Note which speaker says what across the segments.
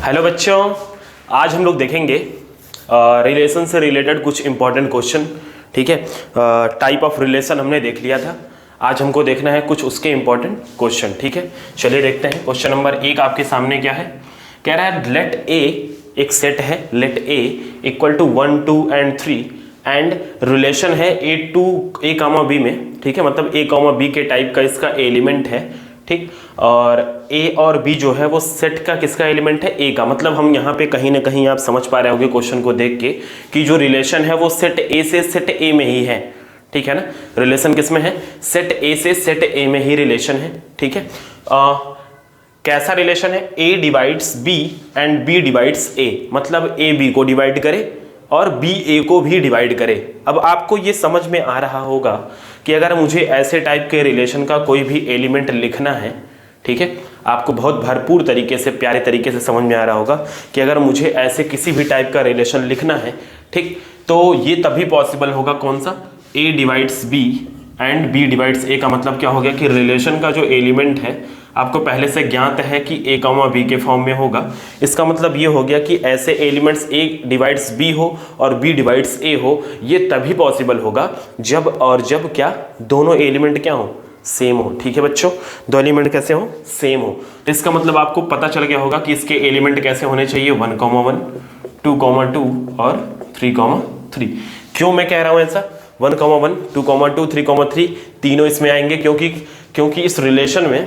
Speaker 1: Hello बच्चों, आज हम लोग देखेंगे रिलेशन से रिलेटेड कुछ इंपॉर्टेंट क्वेश्चन। ठीक है, टाइप ऑफ रिलेशन हमने देख लिया था, आज हमको देखना है कुछ उसके इंपॉर्टेंट क्वेश्चन। ठीक है, चलिए देखते हैं। क्वेश्चन नंबर 1 आपके सामने क्या है, कह रहा है लेट ए, एक सेट है, let A equal to 1, 2 and 3 and relation है A to A comma B में। ठीक है, मतलब ए कामा बी के टाइप का इसका एलिमेंट है। ठीक, और ए और बी जो है वो सेट का किसका एलिमेंट है, ए का। मतलब हम यहाँ पे कहीं ना कहीं आप समझ पा रहे होंगे क्वेश्चन को देख के कि जो रिलेशन है वो सेट ए से सेट ए में ही है। ठीक है ना, रिलेशन किस में है, सेट ए से सेट ए में ही रिलेशन है। ठीक है, कैसा रिलेशन है, A divides B and B divides A, मतलब ए बी को डिवाइड करे और बी ए को भी डिवाइड करे। अब आपको ये समझ में आ रहा होगा कि अगर मुझे ऐसे टाइप के रिलेशन का कोई भी एलिमेंट लिखना है, ठीक है, आपको बहुत भरपूर तरीके से, प्यारे तरीके से समझ में आ रहा होगा कि अगर मुझे ऐसे किसी भी टाइप का रिलेशन लिखना है, ठीक, तो ये तभी पॉसिबल होगा कौन सा, A divides B and B divides A. का मतलब क्या हो गया कि रिलेशन का जो एलिमेंट है आपको पहले से ज्ञात है कि ए कामा बी के फॉर्म में होगा। इसका मतलब ये हो गया कि ऐसे एलिमेंट्स ए डिवाइड्स बी हो और बी डिवाइड्स ए हो, ये तभी पॉसिबल होगा जब क्या दोनों एलिमेंट क्या हो, सेम हो। ठीक है बच्चों, दो एलिमेंट कैसे हो, सेम हो। तो इसका मतलब आपको पता चल गया होगा कि इसके एलिमेंट कैसे होने चाहिए, 1, 1, 2, 2 और 3, 3। क्यों मैं कह रहा हूं ऐसा, 1, 1, 2, 2, 3, 3 तीनों इसमें आएंगे क्योंकि इस रिलेशन में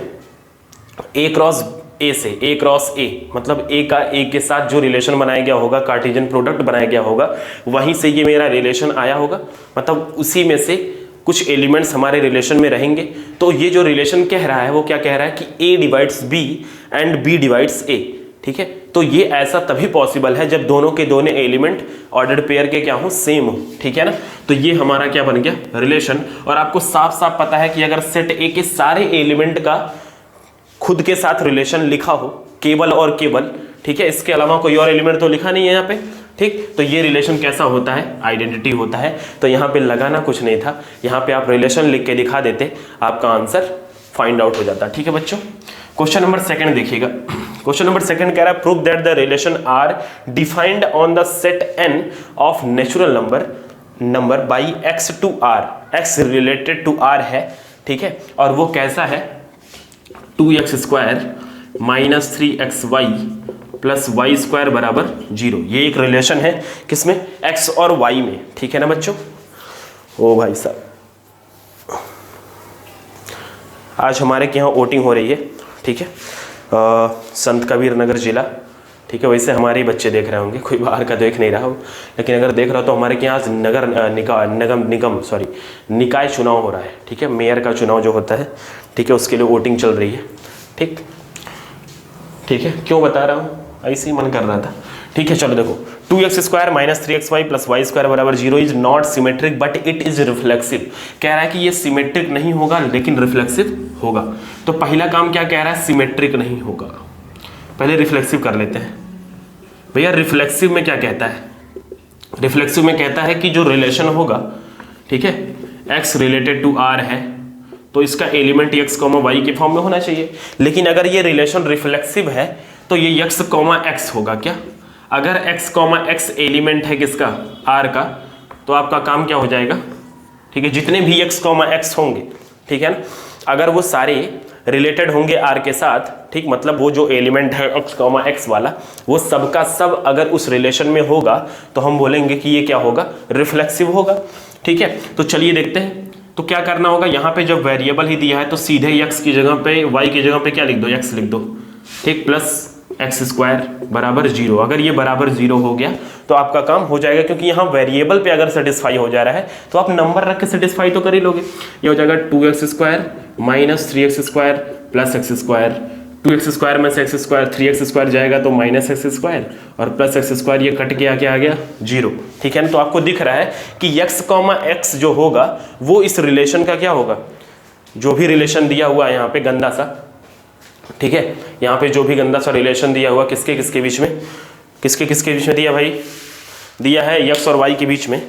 Speaker 1: ए क्रॉस ए से ए क्रॉस ए, मतलब ए का ए के साथ जो रिलेशन बनाया गया होगा, कार्टेशियन प्रोडक्ट बनाया गया होगा, वहीं से ये मेरा रिलेशन आया होगा। मतलब उसी में से कुछ एलिमेंट्स हमारे रिलेशन में रहेंगे। तो ये जो रिलेशन कह रहा है वो क्या कह रहा है कि A divides B and B divides A. ठीक है, तो ये ऐसा तभी पॉसिबल है जब दोनों के दोनों एलिमेंट ऑर्डर्ड पेयर के क्या हो, सेम हो। ठीक है ना, तो ये हमारा क्या बन गया, रिलेशन। और आपको साफ साफ पता है कि अगर सेट ए के सारे एलिमेंट का खुद के साथ रिलेशन लिखा हो, केवल और केवल, ठीक है, इसके अलावा कोई और एलिमेंट तो लिखा नहीं है यहाँ पे, ठीक, तो ये रिलेशन कैसा होता है, आइडेंटिटी होता है। तो यहाँ पे लगाना कुछ नहीं था, यहाँ पे आप रिलेशन लिख के दिखा देते, आपका आंसर फाइंड आउट हो जाता। ठीक है बच्चों, क्वेश्चन नंबर 2 देखिएगा। क्वेश्चन नंबर 2 कह रहा है prove that the relation R defined on the set N of natural number by x to R, x related to R है। ठीक है, और वो कैसा है, 2x² minus 3xy plus y² बराबर 0। ये एक रिलेशन है किसमें, x और y में। ठीक है ना बच्चों, ओ भाई साहब, आज हमारे के यहाँ वोटिंग हो रही है। ठीक है, संत कबीर नगर जिला। ठीक है, वैसे हमारे ही बच्चे देख रहे होंगे, कोई बाहर का देख नहीं रहा हो, लेकिन अगर देख रहा हो तो हमारे के यहाँ आज निकाय चुनाव हो रहा है। ठीक है, मेयर का चुनाव जो होता है, ठीक है, उसके लिए वोटिंग चल रही है। ठीक है, क्यों बता रहा हूँ, ऐसे ही मन कर रहा था। ठीक है, चलो देखो, 2x² minus 3xy plus y² बराबर 0 is not symmetric but it is reflexive. कह रहा है कि ये सिमेट्रिक नहीं होगा लेकिन रिफ्लेक्सिव होगा। तो पहला काम क्या कह रहा है, सिमेट्रिक नहीं होगा, पहले रिफ्लेक्सिव कर लेते हैं। भैया रिफ्लेक्सिव में क्या कहता है, रिफ्लेक्सिव में कहता है कि जो रिलेशन होगा, ठीक है, x रिलेटेड टू r है तो इसका एलिमेंट x, y के फॉर्म में होना चाहिए। लेकिन अगर ये रिलेशन रिफ्लेक्सिव है तो ये x, x होगा। क्या, अगर x, x एलिमेंट है किसका, r का, तो आपका काम क्या हो जाएगा, ठीक है, जितने भी x, x होंगे, ठीक है ना, अगर वो सारे रिलेटेड होंगे r के साथ, ठीक, मतलब वो जो एलिमेंट है x, x वाला, वो सबका सब अगर उस रिलेशन में होगा तो हम बोलेंगे कि ये क्या होगा, रिफ्लेक्सिव होगा। ठीक है, तो चलिए देखते हैं। तो क्या करना होगा, यहाँ पे जब वेरिएबल ही दिया है तो सीधे x की जगह पे, y की जगह पे क्या लिख दो, x लिख दो। ठीक, प्लस x² बराबर 0। अगर ये बराबर 0 हो गया तो आपका काम हो जाएगा, क्योंकि यहाँ वेरिएबल पे अगर सेटिस्फाई हो जा रहा है तो आप नंबर रख के सेटिस्फाई तो कर ही लोगे। ये हो जाएगा 2x² minus 3x² plus x²। 2x² में से x², 3x² जाएगा तो माइनस x² और प्लस x², ये कट के आके आ गया 0। ठीक है ना, तो आपको दिख रहा है कि x, x जो होगा वो इस रिलेशन का क्या होगा, जो भी रिलेशन दिया हुआ है यहाँ पे गंदा सा, ठीक है, यहाँ पे जो भी गंदा सा रिलेशन दिया हुआ, किसके किसके बीच में, किसके बीच में दिया भाई, दिया है x और y के बीच में।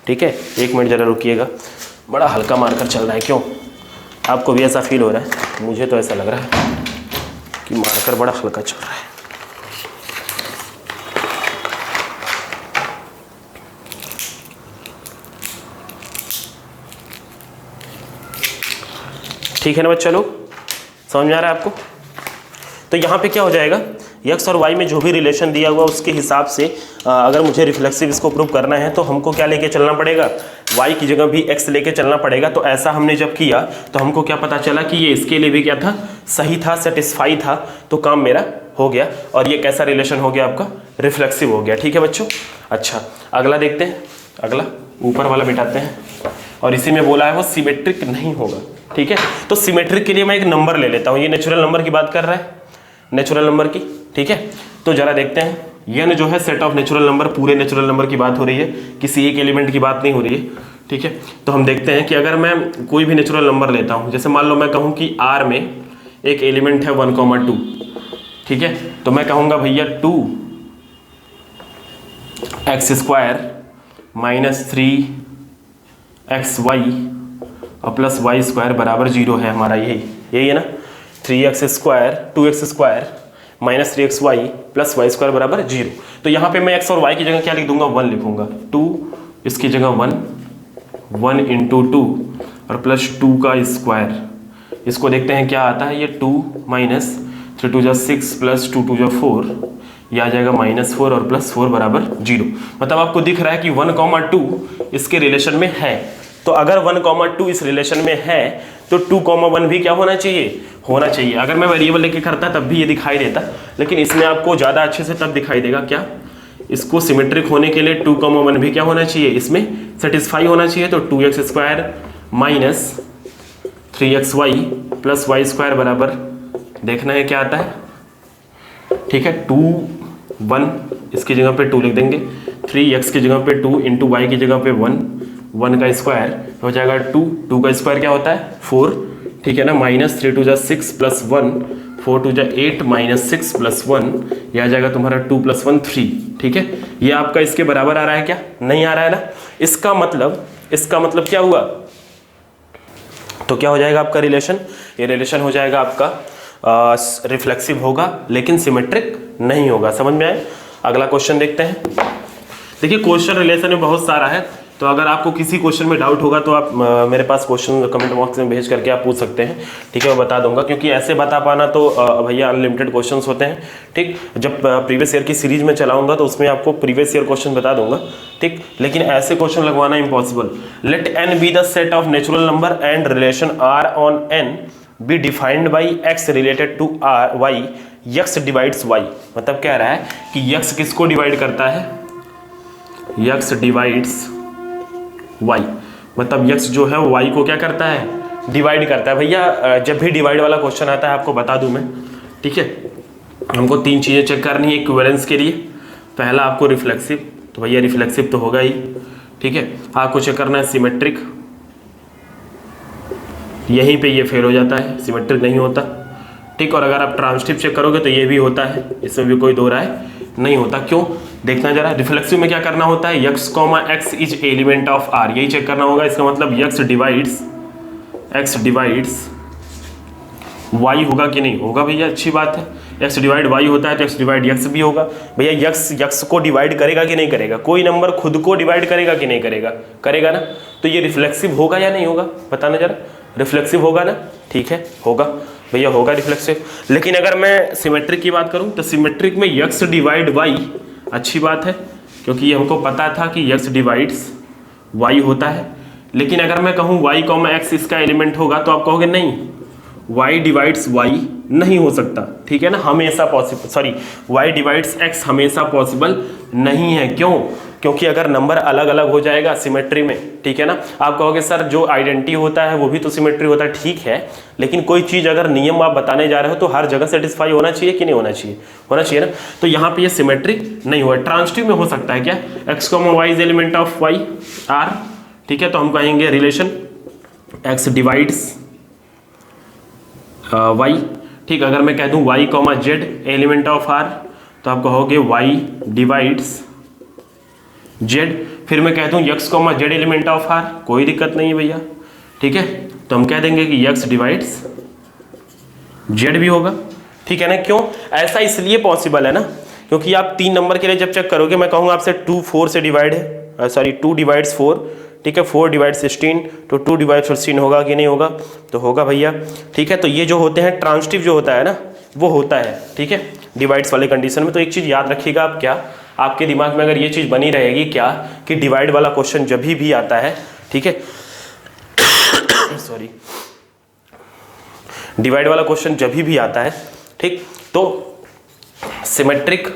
Speaker 1: ठीक है, 1 मिनट जरा रुकिएगा, बड़ा हल्का मारकर चल रहा है, क्यों, आपको भी ऐसा फील हो रहा है, मुझे तो ऐसा लग रहा है कि मार्कर बड़ा हल्का चल रहा है। ठीक है ना बच्चा लोग, समझ में आ रहा है आपको? तो यहाँ पे क्या हो जाएगा, x और y में जो भी रिलेशन दिया हुआ उसके हिसाब से अगर मुझे रिफ्लेक्सिव इसको प्रूव करना है तो हमको क्या लेके चलना पड़ेगा, y की जगह भी x लेके चलना पड़ेगा। तो ऐसा हमने जब किया तो हमको क्या पता चला कि ये इसके लिए भी क्या था, सही था, सेटिस्फाई था, तो काम मेरा हो गया और ये कैसा रिलेशन हो गया आपका, रिफ्लेक्सिव हो गया। ठीक है बच्चों, अच्छा अगला देखते हैं, अगला ऊपर वाला मिटाते हैं और इसी में बोला है वो सिमेट्रिक नहीं होगा। ठीक है, तो सिमेट्रिक के लिए मैं एक नंबर ले लेता हूँ, ये नेचुरल नंबर की बात कर रहा है, नेचुरल नंबर की। ठीक है, तो जरा देखते हैं, n जो है सेट ऑफ नेचुरल नंबर, पूरे नेचुरल नंबर की बात हो रही है, किसी एक एलिमेंट की बात नहीं हो रही है। ठीक है, तो हम देखते हैं कि अगर मैं कोई भी नेचुरल नंबर लेता हूँ, जैसे मान लो मैं कहूँ कि R में एक एलिमेंट है 1,2, ठीक है, तो मैं कहूँगा भैया 2x² माइनस 3xy और प्लस y² बराबर 0 है हमारा, यही है ना, 3x² 2x² minus 3xy plus y² बराबर 0। तो यहाँ पे मैं x और y की जगह क्या लिख दूंगा, 1 लिखूंगा, 2 इसकी जगह 1 इंटू 2 और प्लस 2 का स्क्वायर। इसको देखते हैं क्या आता है, ये 2 माइनस 3 2 6 प्लस 2 2 4, ये आ जाएगा -4 और प्लस 4 बराबर 0। मतलब आपको दिख रहा है कि 1,2 इसके रिलेशन में है। तो अगर 1,2 इस रिलेशन में है तो 2,1 भी क्या होना चाहिए, अगर मैं वेरिएबल लेके करता तब भी ये दिखाई देता, लेकिन इसमें आपको ज़्यादा अच्छे से तब दिखाई देगा क्या, इसको सिमेट्रिक होने के लिए 2,1 भी क्या होना चाहिए, इसमें सेटिस्फाई होना चाहिए। तो 2x² minus 3xy plus y² बराबर, देखना है क्या आता है। ठीक है, 2 1 इसकी जगह पे 2 लिख देंगे, 3x की जगह पे 2 इंटू वाई की जगह पे 1 का स्क्वायर हो जाएगा 2 का स्क्वायर क्या होता है 4। ठीक है ना, -3 2 6 प्लस 1 4 2 8 -6 प्लस 1, यह आ जाएगा तुम्हारा 2 + 1 3। ठीक है, ये आपका इसके बराबर आ रहा है क्या, नहीं आ रहा है ना। इसका मतलब क्या हुआ, तो क्या हो जाएगा आपका रिलेशन, ये रिलेशन हो जाएगा आपका रिफ्लेक्सिव होगा लेकिन सिमेट्रिक नहीं होगा। समझ में आए? अगला क्वेश्चन देखते हैं। देखिए क्वेश्चन रिलेशन में बहुत सारा है, तो अगर आपको किसी क्वेश्चन में डाउट होगा तो आप मेरे पास क्वेश्चन कमेंट बॉक्स में भेज करके आप पूछ सकते हैं। ठीक है, मैं बता दूंगा, क्योंकि ऐसे बता पाना तो भैया अनलिमिटेड क्वेश्चंस होते हैं। ठीक, जब प्रीवियस ईयर की सीरीज में चलाऊंगा तो उसमें आपको प्रीवियस ईयर क्वेश्चन बता दूंगा। ठीक, लेकिन ऐसे क्वेश्चन लगवाना impossible. Let n be the set of natural number and relation r on n be defined by x related to y, x divides y। मतलब कह रहा है कि x किसको डिवाइड करता है, x डिवाइड्स y, मतलब x जो है y को क्या करता है, डिवाइड करता है। भैया जब भी डिवाइड वाला क्वेश्चन आता है आपको बता दूं मैं, ठीक है, हमको 3 चीज़ें चेक करनी है इक्विवेलेंस के लिए। पहला आपको रिफ्लेक्सिव, तो भैया रिफ्लेक्सिव तो होगा ही। ठीक है, आपको चेक करना है सिमेट्रिक, यहीं पे ये फेल हो जाता है, सिमेट्रिक नहीं होता। ठीक, और अगर आप ट्रांजिटिव चेक करोगे तो ये भी होता है, इसमें भी कोई दो राय नहीं होता। क्यों, देखना जरा, रिफ्लेक्सिव में क्या करना होता है, x, x is element of r, यही चेक करना होगा। इसका मतलब x डिवाइड्स y होगा कि नहीं होगा। भैया अच्छी बात है, x डिवाइड y होता है तो x डिवाइड x भी होगा। भैया x को डिवाइड करेगा कि नहीं करेगा, कोई नंबर खुद को डिवाइड करेगा कि नहीं करेगा, करेगा ना। तो ये रिफ्लेक्सिव होगा या नहीं होगा, बताना जरा, रिफ्लेक्सिव होगा ना। ठीक है, होगा भैया, होगा रिफ्लेक्सिव। लेकिन अगर मैं सिमेट्रिक की बात करूं तो सिमेट्रिक में x डिवाइड y, अच्छी बात है क्योंकि ये हमको पता था कि x डिवाइड्स y होता है। लेकिन अगर मैं कहूं y, x इसका एलिमेंट होगा तो आप कहोगे नहीं, y डिवाइड्स y नहीं हो सकता। ठीक है ना, हमेशा possible, sorry y divides x हमेशा पॉसिबल नहीं है। क्यों, क्योंकि अगर नंबर अलग अलग हो जाएगा सिमेट्री में, ठीक है ना, आप कहोगे सर जो आइडेंटिटी होता है वो भी तो सिमेट्री होता है। ठीक है, लेकिन कोई चीज़ अगर नियम आप बताने जा रहे हो तो हर जगह सेटिस्फाई होना चाहिए कि नहीं होना चाहिए, होना चाहिए ना। तो यहाँ पे ये सिमेट्रिक नहीं हुआ। ट्रांजिटिव में हो सकता है क्या, x, y is element of y r। ठीक है, तो हम कहेंगे रिलेशन x डिवाइड्स y। ठीक, अगर मैं कह दूं y, z element of r तो आप कहोगे y डिवाइड्स z। फिर मैं कह दूं x, z element of r, कोई दिक्कत नहीं है भैया। ठीक है, तो हम कह देंगे कि x डिवाइड्स z भी होगा। ठीक है ना, क्यों, ऐसा इसलिए पॉसिबल है ना क्योंकि आप 3 नंबर के लिए जब चेक करोगे, मैं कहूँगा आपसे 2 4 से डिवाइड है, सॉरी 2 डिवाइड्स 4, ठीक है। 4/16 तो 2/16 होगा कि नहीं होगा, तो होगा भैया, ठीक है। तो ये जो होते हैं ट्रांजिटिव जो होता है ना वो होता है, ठीक है, डिवाइड्स वाले कंडीशन में। तो एक चीज़ याद रखिएगा आप, क्या आपके दिमाग में अगर ये चीज़ बनी रहेगी क्या, कि डिवाइड वाला क्वेश्चन जब भी आता है, ठीक है सॉरी, डिवाइड वाला क्वेश्चन जब भी आता है, ठीक, तो सिमेट्रिक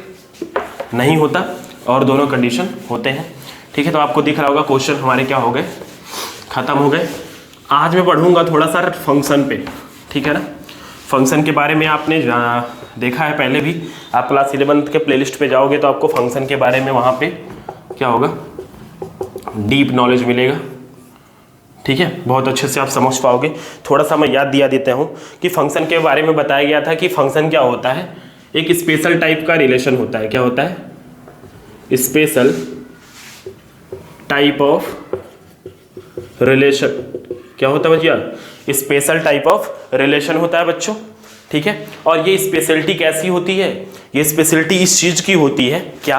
Speaker 1: नहीं होता और दोनों कंडीशन होते हैं, ठीक है। तो आपको दिख रहा होगा क्वेश्चन हमारे क्या हो गए, खत्म हो गए। आज मैं पढ़ूंगा थोड़ा सा फंक्शन पे, ठीक है ना। फंक्शन के बारे में आपने देखा है पहले भी, आप क्लास 11th के प्लेलिस्ट पे जाओगे तो आपको फंक्शन के बारे में वहाँ पे क्या होगा, डीप नॉलेज मिलेगा, ठीक है, बहुत अच्छे से आप समझ पाओगे। थोड़ा सा मैं याद दिया देता हूँ कि फंक्शन के बारे में बताया गया था कि फंक्शन क्या होता है, एक स्पेशल टाइप का रिलेशन होता है। क्या होता है? Special type of relation. क्या होता है भैया? स्पेशल टाइप ऑफ रिलेशन होता है बच्चों, ठीक है। और ये स्पेशलिटी कैसी होती है? ये स्पेशलिटी इस चीज की होती है, क्या,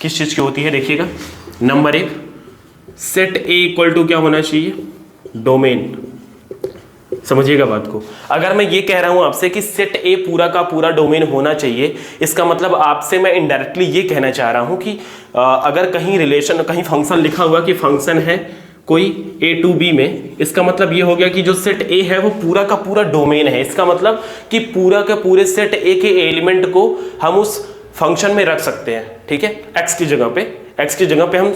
Speaker 1: किस चीज की होती है, देखिएगा। Number 1, set A equal to क्या होना चाहिए, डोमेन। समझिएगा बात को। अगर मैं ये कह रहा हूं आपसे कि सेट ए पूरा का पूरा डोमेन होना चाहिए, इसका मतलब आपसे मैं इनडायरेक्टली ये कहना चाह रहा हूं कि अगर कहीं रिलेशन, कहीं फंक्शन लिखा हुआ कि फंक्शन है कोई ए टू बी में, इसका मतलब ये हो गया कि जो सेट ए है वो पूरा का पूरा डोमेन है। इसका मतलब कि पूरा का पूरे सेट ए के एलिमेंट को हम उस फंक्शन में रख सकते हैं, ठीक है। एक्स की जगह पे हम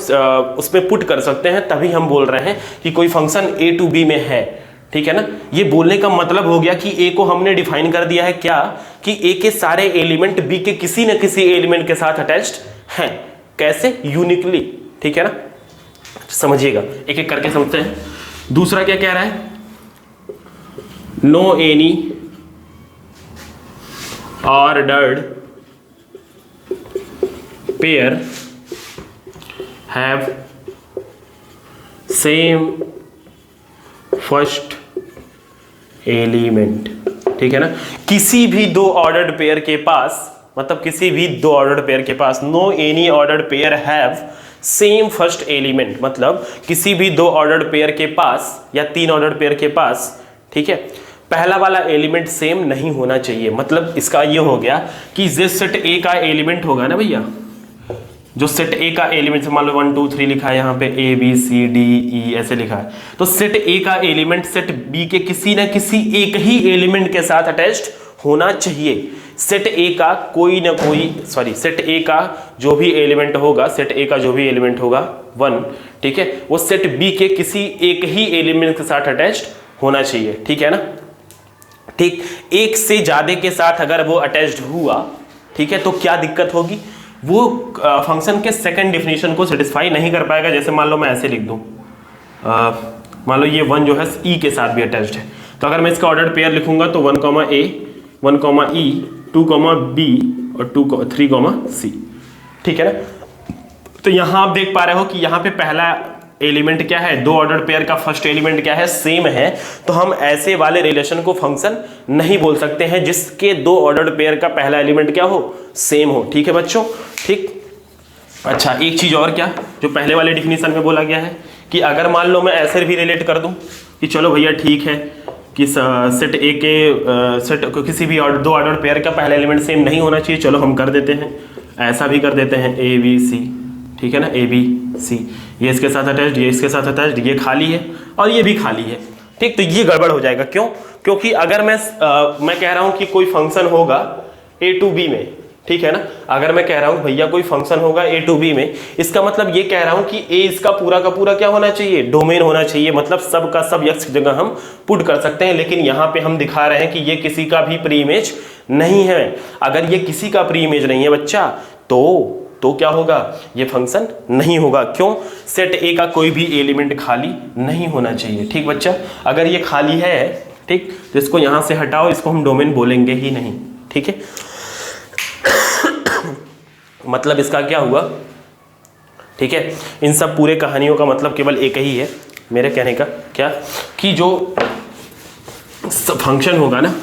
Speaker 1: उसमें पुट कर सकते हैं, तभी हम बोल रहे हैं कि कोई फंक्शन ए टू बी में है, ठीक है ना। ये बोलने का मतलब हो गया कि ए को हमने डिफाइन कर दिया है क्या, कि ए के सारे एलिमेंट बी के किसी न किसी एलिमेंट के साथ अटैच्ड हैं। कैसे? यूनिकली, ठीक है ना। समझिएगा, एक एक करके समझते हैं। दूसरा क्या कह रहा है? No any ordered pair have same first element, ठीक है ना। किसी भी दो ऑर्डर्ड पेयर के पास, मतलब किसी भी दो ऑर्डर्ड पेयर के पास, no any ordered pair have same first element, मतलब किसी भी दो ऑर्डर्ड पेयर के पास या तीन ऑर्डर्ड पेयर के पास, ठीक है, पहला वाला एलिमेंट सेम नहीं होना चाहिए। मतलब इसका ये हो गया कि जिस सेट ए का एलिमेंट होगा ना भैया, जो सेट ए का एलिमेंट, मान लो 1 2 3 लिखा है यहाँ पे, ए बी सी डी ई ऐसे लिखा है, तो सेट ए का एलिमेंट सेट बी के किसी ना किसी एक ही एलिमेंट के साथ अटैच्ड होना चाहिए। सेट ए का कोई ना कोई, सॉरी, सेट ए का जो भी एलिमेंट होगा, सेट ए का जो भी एलिमेंट होगा 1, ठीक है, वो सेट बी के किसी एक ही एलिमेंट के साथ अटैच्ड होना चाहिए, ठीक है ना। ठीक, एक से ज्यादा के साथ अगर वो अटैच्ड हुआ, ठीक है, तो क्या दिक्कत होगी, वो फंक्शन के सेकंड डेफिनेशन को सेटिस्फाई नहीं कर पाएगा। जैसे मान लो मैं ऐसे लिख दूं, मान लो ये 1 जो है ई के साथ भी अटैच्ड है, तो अगर मैं इसका ऑर्डर्ड पेयर लिखूंगा तो 1, ए 1, ई 2, बी और 2, 3, सी, ठीक है ना। तो यहां आप देख पा रहे हो कि यहां पे पहला एलिमेंट क्या है, दो ऑर्डर्ड पेयर का फर्स्ट एलिमेंट क्या है, सेम है। तो हम ऐसे वाले रिलेशन को फंक्शन नहीं बोल सकते हैं जिसके दो ऑर्डर्ड पेयर का पहला एलिमेंट क्या हो, सेम हो, ठीक है बच्चों, ठीक। अच्छा, एक चीज और, क्या जो पहले वाले डिफिनीशन में बोला गया है कि अगर मान लो मैं ऐसे भी रिलेट कर दूं कि चलो भैया ठीक है कि सेट ए के सेट किसी भी दो ऑर्डर्ड पेयर का पहला एलिमेंट सेम नहीं होना चाहिए, चलो हम कर देते हैं, ऐसा भी कर देते हैं, ए बी सी, ठीक है ना, ए बी सी, ये इसके साथ अटैच्ड, ये इसके साथ अटैच्ड, ये खाली है और ये भी खाली है, ठीक। तो ये गड़बड़ हो जाएगा, क्यों? क्योंकि अगर मैं कह रहा हूं कि कोई फंक्शन होगा ए टू बी में, ठीक है ना, अगर मैं कह रहा हूं भैया कोई फंक्शन होगा ए टू बी में, इसका मतलब ये कह रहा हूं कि ए इसका पूरा का पूरा क्या होना चाहिए, डोमेन होना चाहिए, मतलब सब का सब एक्स की जगह हम पुट कर सकते हैं। लेकिन यहां पे हम दिखा रहे हैं कि ये किसी का भी प्री इमेज नहीं है। अगर ये किसी का प्री इमेज नहीं है बच्चा, तो क्या होगा, ये फंक्शन नहीं होगा। क्यों? सेट ए का कोई भी एलिमेंट खाली नहीं होना चाहिए, ठीक बच्चा। अगर ये खाली है, ठीक, तो इसको यहां से हटाओ, इसको हम डोमेन बोलेंगे ही नहीं, ठीक है। मतलब इसका क्या हुआ, ठीक है। इन सब पूरे कहानियों का मतलब केवल एक ही है मेरे कहने का, क्या, कि जो फंक्शन होगा ना,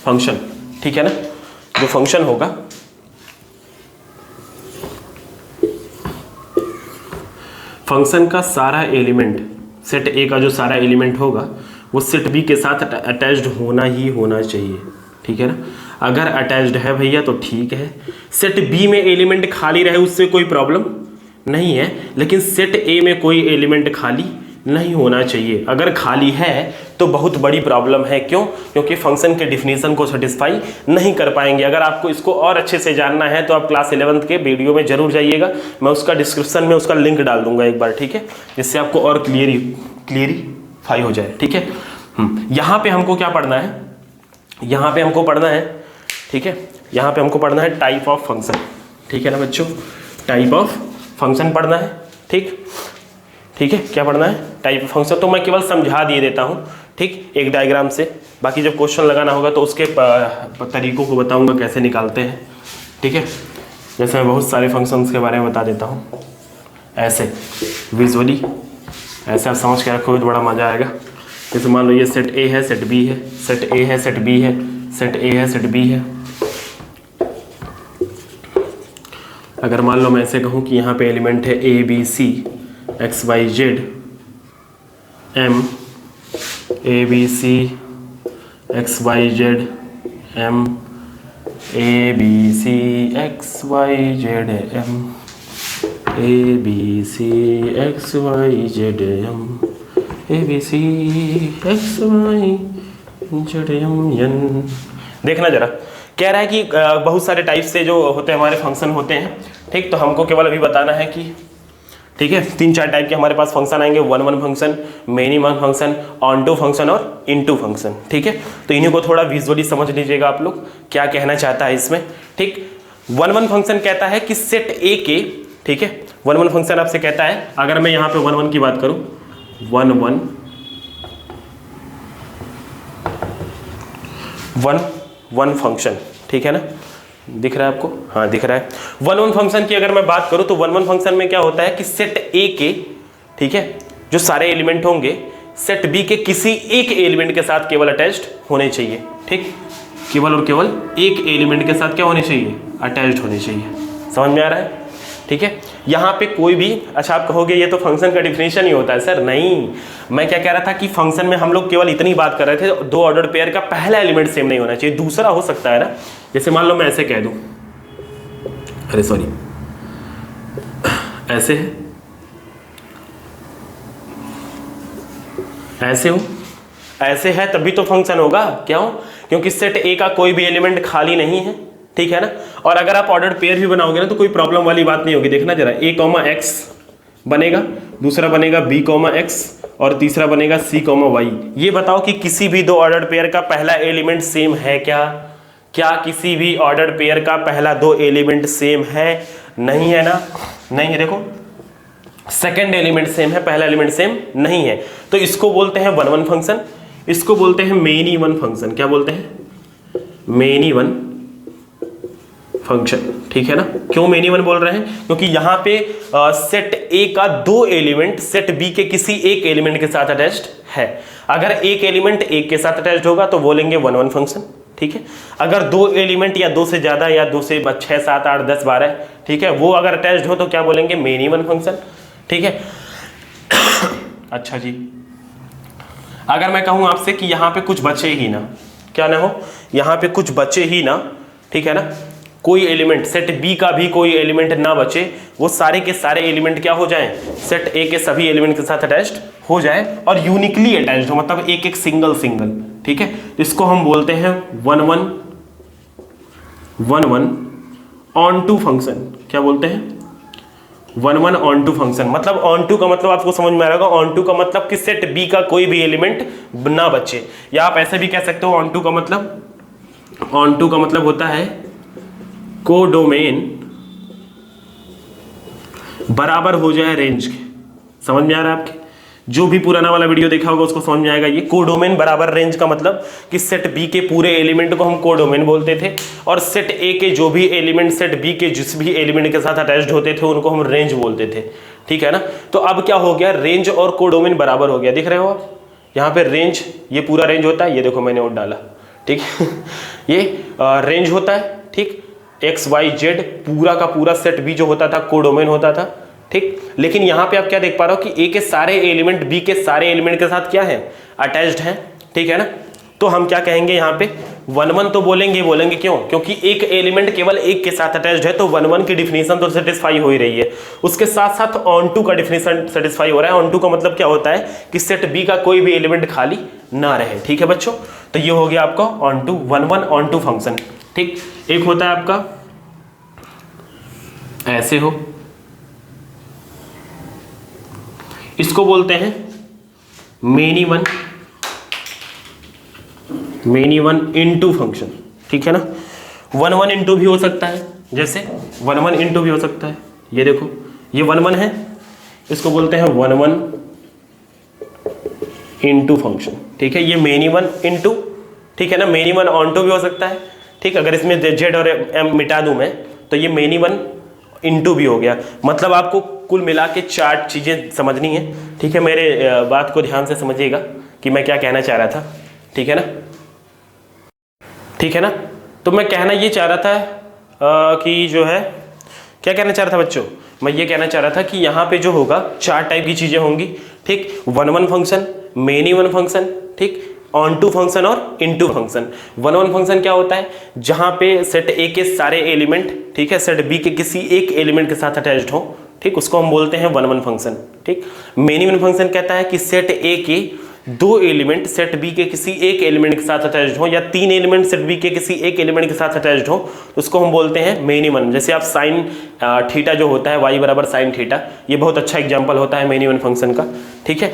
Speaker 1: फंक्शन, ठीक है ना, जो फंक्शन होगा फंक्शन का सारा एलिमेंट सेट ए का जो सारा एलिमेंट होगा वो सेट बी के साथ अटैच्ड होना ही होना चाहिए, ठीक है ना। अगर अटैच्ड है भैया तो ठीक है, सेट बी में एलिमेंट खाली रहे उससे कोई प्रॉब्लम नहीं है, लेकिन सेट ए में कोई एलिमेंट खाली नहीं होना चाहिए। अगर खाली है तो बहुत बड़ी प्रॉब्लम है। क्यों? क्योंकि फंक्शन के डिफिनीशन को सेटिस्फाई नहीं कर पाएंगे। अगर आपको इसको और अच्छे से जानना है तो आप क्लास 11th के वीडियो में जरूर जाइएगा, मैं उसका डिस्क्रिप्शन में उसका लिंक डाल दूंगा एक बार, ठीक है, जिससे आपको और क्लियरीफाई हो जाए, ठीक है। यहाँ पे हमको क्या पढ़ना है, यहाँ पे हमको पढ़ना है, ठीक है, यहाँ पे हमको पढ़ना है टाइप ऑफ फंक्शन, ठीक है ना बच्चों, टाइप ऑफ फंक्शन पढ़ना है, ठीक है, क्या पढ़ना है, टाइप ऑफ फंक्शन। तो मैं केवल समझा दिए देता हूँ, ठीक, एक डायग्राम से, बाकी जब क्वेश्चन लगाना होगा तो उसके तरीकों को बताऊंगा कैसे निकालते हैं, ठीक है। जैसे मैं बहुत सारे फंक्शंस के बारे में बता देता हूँ, ऐसे विजुअली, ऐसे आप समझ के रखोगे तो बड़ा मज़ा आएगा। जैसे मान लो ये सेट ए है, सेट बी है, सेट ए है, सेट बी है, सेट ए है, सेट बी है। अगर मान लो मैं ऐसे कहूँ कि यहाँ पे एलिमेंट है A B C X Y Z M, A B C X Y Z M, A B C X Y Z M, A B C X Y Z M, A B C X Y Z M N. देखना जरा, कह रहा है कि बहुत सारे type से जो होते हैं हमारे फंक्शन होते हैं, ठीक। तो हमको केवल अभी बताना है कि, ठीक है, 3-4 टाइप के हमारे पास फंक्शन आएंगे, 1-1 function, many-one function, on-to function और इन-टू फंक्शन, ठीक है। तो इन्हीं को थोड़ा विजुअली समझ लीजिएगा आप लोग क्या कहना चाहता है इसमें, ठीक। 1-1 फंक्शन कहता है कि सेट ए के, ठीक है, 1-1 फंक्शन आपसे कहता है, अगर मैं यहाँ पे 1-1 की बात करूँ, 1-1 फंक्शन, ठीक है ना, दिख रहा है आपको, हाँ दिख रहा है। 1-1 फंक्शन की अगर मैं बात करूं तो 1-1 फंक्शन में क्या होता है कि सेट ए के, ठीक है, जो सारे एलिमेंट होंगे सेट बी के किसी एक एलिमेंट के साथ केवल अटैच्ड होने चाहिए, ठीक, केवल और केवल एक एलिमेंट के साथ क्या होने चाहिए, अटैच्ड होने चाहिए। समझ में आ रहा है, ठीक है। यहाँ पे कोई भी, अच्छा आप कहोगे ये तो फंक्शन का डिफिनेशन ही होता है सर, नहीं, मैं क्या कह रहा था कि फंक्शन में हम लोग केवल इतनी बात कर रहे थे, 2 ऑर्डर पेयर का पहला एलिमेंट सेम नहीं होना चाहिए, दूसरा हो सकता है ना। जैसे मान लो मैं ऐसे कह दूं, अरे सॉरी, ऐसे है, ऐसे हो, ऐसे है तभी तो फंक्शन होगा। क्यों? क्योंकि सेट ए का कोई भी एलिमेंट खाली नहीं है, ठीक है ना। और अगर आप ऑर्डर पेयर भी बनाओगे ना तो कोई प्रॉब्लम वाली बात नहीं होगी। देखना जरा, ए कॉमा एक्स बनेगा, दूसरा बनेगा बी कॉमा एक्स और तीसरा बनेगा सी कॉमा वाई। ये बताओ कि किसी भी 2 ऑर्डर पेयर का पहला एलिमेंट सेम है क्या? क्या किसी भी ऑर्डर पेयर का पहला 2 एलिमेंट सेम है? नहीं है ना, नहीं है। देखो सेकंड एलिमेंट सेम है, पहला एलिमेंट सेम नहीं है, तो इसको बोलते हैं 1-1 फंक्शन, इसको बोलते हैं मेनी-वन फंक्शन। क्या बोलते हैं? मेनी-वन फंक्शन, ठीक है ना। क्यों मेनी-वन बोल रहे हैं? क्योंकि यहाँ पे सेट ए का 2 एलिमेंट सेट बी के किसी एक एलिमेंट के साथ अटैच्ड है। अगर एक एलिमेंट एक के साथ अटैच्ड होगा तो बोलेंगे 1-1 फंक्शन, ठीक है। अगर 2 एलिमेंट या 2 से ज्यादा या 2 से 6, 7, 8, 10, 12, ठीक है, वो अगर अटैच्ड हो तो क्या बोलेंगे? मेनी-वन फंक्शन, ठीक है। अच्छा जी, अगर मैं कहूं आपसे कि यहाँ पे कुछ बचे ही ना, क्या ना हो, यहाँ पे कुछ बचे ही ना, ठीक है ना, कोई एलिमेंट सेट बी का भी कोई एलिमेंट ना बचे, वो सारे के सारे एलिमेंट क्या हो जाएं? सेट ए के सभी एलिमेंट के साथ अटैच्ड हो जाए और यूनिकली अटैच्ड हो, मतलब एक एक सिंगल, ठीक है। इसको हम बोलते हैं 1-1 ऑन-टू फंक्शन। क्या बोलते हैं? 1-1 ऑन-टू फंक्शन। मतलब ऑन-टू का मतलब आपको समझ में आ रहा होगा, ऑन-टू का मतलब कि सेट बी का कोई भी एलिमेंट ना बचे, या आप ऐसे भी कह सकते हो ऑन-टू का मतलब होता है कोडोमेन बराबर हो जाए रेंज के। समझ में आ रहा है आपके? जो भी पुराना वाला वीडियो देखा होगा उसको समझ में आएगा। ये कोडोमेन बराबर रेंज का मतलब कि सेट बी के पूरे एलिमेंट को हम कोडोमेन बोलते थे, और सेट ए के जो भी एलिमेंट सेट बी के जिस भी एलिमेंट के साथ अटैच्ड होते थे उनको हम रेंज बोलते थे, ठीक है ना। तो अब क्या हो गया? रेंज और कोडोमेन बराबर हो गया। दिख रहे हो आप? यहाँ पे रेंज, ये पूरा रेंज होता है, ये देखो मैंने नोट डाला, ठीक है। ये रेंज होता है, ठीक। एक्स वाई जेड पूरा का पूरा सेट बी जो होता था कोडोमेन होता था, ठीक। लेकिन यहाँ पे आप क्या देख पा रहे हो कि ए के सारे एलिमेंट बी के सारे एलिमेंट के साथ क्या है, अटैच्ड है, ठीक है ना। तो हम क्या कहेंगे यहाँ पे 1 1 तो बोलेंगे क्यों, क्योंकि एक एलिमेंट केवल एक के साथ अटैच्ड है, तो 1 1 की डिफिनेशन तो सेटिस्फाई हो ही रही है। उसके साथ साथ ऑन टू का डिफिनेशन सेटिस्फाई हो रहा है। ऑन टू का मतलब क्या होता है कि सेट बी का कोई भी एलिमेंट खाली ना रहे, ठीक है बच्चों। तो ये हो गया आपका onto 1 1 onto function, ठीक। एक होता है आपका ऐसे हो, इसको बोलते हैं मेनी वन इनटू फंक्शन, ठीक है ना। 1 1 इनटू भी हो सकता है, जैसे 1 1 इनटू भी हो सकता है। ये देखो ये 1 1 है, इसको बोलते हैं 1 1 इनटू फंक्शन, ठीक है। ये मेनी वन इनटू, ठीक है ना। मेनी वन ऑन टू भी हो सकता है, ठीक। अगर इसमें जेड और एम मिटा दूं मैं तो ये मेनी वन इनटू भी हो गया। मतलब आपको कुल मिला के 4 चीजें समझनी है, ठीक है। मेरे बात को ध्यान से समझिएगा कि मैं क्या कहना चाह रहा था, ठीक है ना, ठीक है ना। तो मैं कहना ये चाह रहा था कि जो है क्या कहना चाह रहा था बच्चों, मैं ये कहना चाह रहा था कि यहाँ पे जो होगा 4 टाइप की चीजें होंगी, ठीक। 1 1 फंक्शन, मेनी वन फंक्शन, ठीक, ऑन टू फंक्शन और इनटू फंक्शन। 1 1 फंक्शन क्या होता है, जहां पे सेट ए के सारे एलिमेंट, ठीक है, सेट बी के किसी एक एलिमेंट के साथ अटैच्ड हो, ठीक, उसको हम बोलते हैं 1 1 फंक्शन, ठीक। मेनी वन फंक्शन कहता है कि सेट ए के 2 एलिमेंट सेट बी के किसी एक एलिमेंट के साथ अटैच्ड हो, या 3 एलिमेंट सेट बी के किसी एक एलिमेंट के साथ अटैच्ड हो, तो उसको हम बोलते हैं मेनी वन। जैसे आप साइन थीटा जो होता है y बराबर साइन थीटा, ये बहुत अच्छा एग्जांपल होता है मेनी वन फंक्शन का, ठीक है।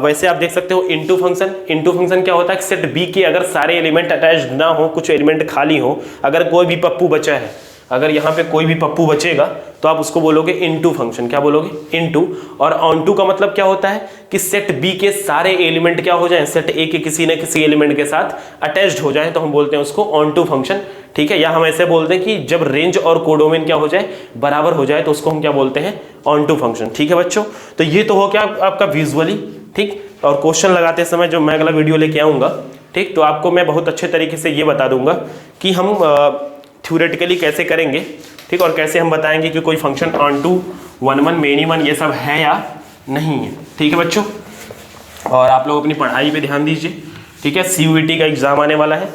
Speaker 1: वैसे आप देख सकते हो इनटू फंक्शन। इनटू फंक्शन क्या होता है कि सेट बी के अगर सारे एलिमेंट अटैच्ड ना हो, कुछ एलिमेंट खाली हो, अगर कोई भी पप्पू बचा है, अगर यहाँ पे कोई भी पप्पू बचेगा तो आप उसको बोलोगे इनटू फंक्शन। क्या बोलोगे, इनटू। और ऑन टू का मतलब क्या होता है कि सेट बी के सारे एलिमेंट क्या हो जाएं, सेट ए के किसी न किसी एलिमेंट के साथ अटैच्ड हो जाए, तो हम बोलते हैं उसको ऑन टू फंक्शन, ठीक है। या हम ऐसे बोलते हैं कि जब रेंज और कोडोमेन क्या हो जाए, बराबर हो जाए, तो उसको हम क्या बोलते हैं, ऑन टू फंक्शन, ठीक है बच्चों। तो ये तो हो क्या आपका विजुअली, ठीक। और क्वेश्चन लगाते समय जो मैं अगला वीडियो लेके आऊंगा, ठीक, तो आपको मैं बहुत अच्छे तरीके से ये बता दूंगा कि हम थ्योरेटिकली कैसे करेंगे, ठीक, और कैसे हम बताएंगे कि कोई function onto 1 1 many one ये सब है या नहीं है, ठीक है बच्चों। और आप लोग अपनी पढ़ाई पे ध्यान दीजिए, ठीक है। CUET का एग्जाम आने वाला है,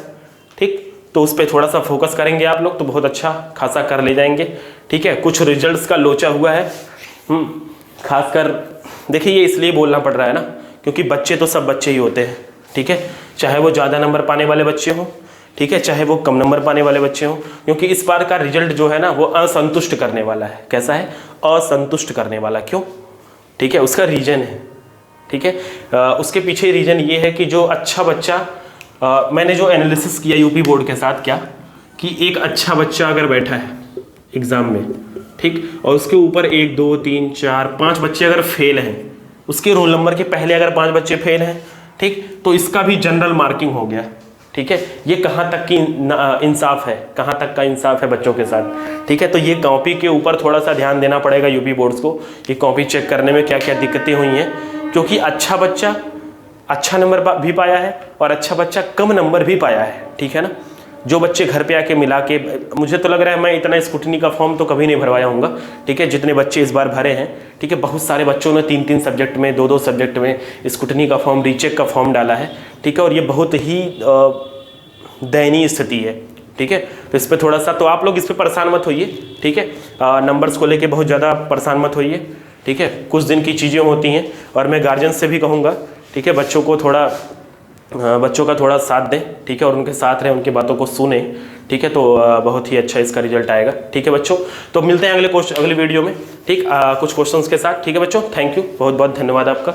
Speaker 1: ठीक, तो उस पर थोड़ा सा फोकस करेंगे आप लोग तो बहुत अच्छा खासा कर ले जाएंगे, ठीक है। कुछ रिजल्ट्स का लोचा हुआ है, खासकर देखिए ये इसलिए बोलना पड़ रहा है ना क्योंकि बच्चे तो सब बच्चे ही होते हैं, ठीक है, चाहे वो ज़्यादा नंबर पाने वाले बच्चे हों, ठीक है, चाहे वो कम नंबर पाने वाले बच्चे हों, क्योंकि इस बार का रिजल्ट जो है ना वो असंतुष्ट करने वाला है। कैसा है, असंतुष्ट करने वाला। क्यों, ठीक है, उसका रीजन है, ठीक है। उसके पीछे रीजन ये है कि जो अच्छा बच्चा, मैंने जो एनालिसिस किया यूपी बोर्ड के साथ, क्या कि एक अच्छा बच्चा अगर बैठा है एग्जाम में, ठीक, और उसके ऊपर 1 2 3 4 5 बच्चे अगर फेल हैं, उसके रोल नंबर के पहले अगर 5 बच्चे फेल हैं, ठीक, तो इसका भी जनरल मार्किंग हो गया, ठीक है। ये कहाँ तक की इंसाफ है, कहाँ तक का इंसाफ है बच्चों के साथ, ठीक है। तो ये कॉपी के ऊपर थोड़ा सा ध्यान देना पड़ेगा यूपी बोर्ड्स को, कि कॉपी चेक करने में क्या क्या दिक्कतें हुई हैं, क्योंकि अच्छा बच्चा अच्छा नंबर भी पाया है और अच्छा बच्चा कम नंबर भी पाया है, ठीक है ना। जो बच्चे घर पे आके मिला के, मुझे तो लग रहा है मैं इतना स्क्रूटनी का फॉर्म तो कभी नहीं भरवाया हूँगा, ठीक है, जितने बच्चे इस बार भरे हैं, ठीक है। बहुत सारे बच्चों ने 3 सब्जेक्ट में, 2 सब्जेक्ट में स्क्रूटनी का फॉर्म, रीचेक का फॉर्म डाला है, ठीक है। और ये बहुत ही दयनीय स्थिति है, ठीक है। तो इस पर थोड़ा सा, तो आप लोग इस पर परेशान मत होइए, ठीक है। नंबर्स को लेके बहुत ज़्यादा परेशान मत होइए, ठीक है। कुछ दिन की चीज़ें होती हैं, और मैं गार्जियन से भी कहूँगा, ठीक है, बच्चों का थोड़ा साथ दें, ठीक है, और उनके साथ रहें, उनकी बातों को सुने, ठीक है। तो बहुत ही अच्छा इसका रिजल्ट आएगा, ठीक है बच्चों। तो मिलते हैं अगले वीडियो में, ठीक, कुछ क्वेश्चंस के साथ, ठीक है बच्चों। थैंक यू, बहुत बहुत धन्यवाद आपका।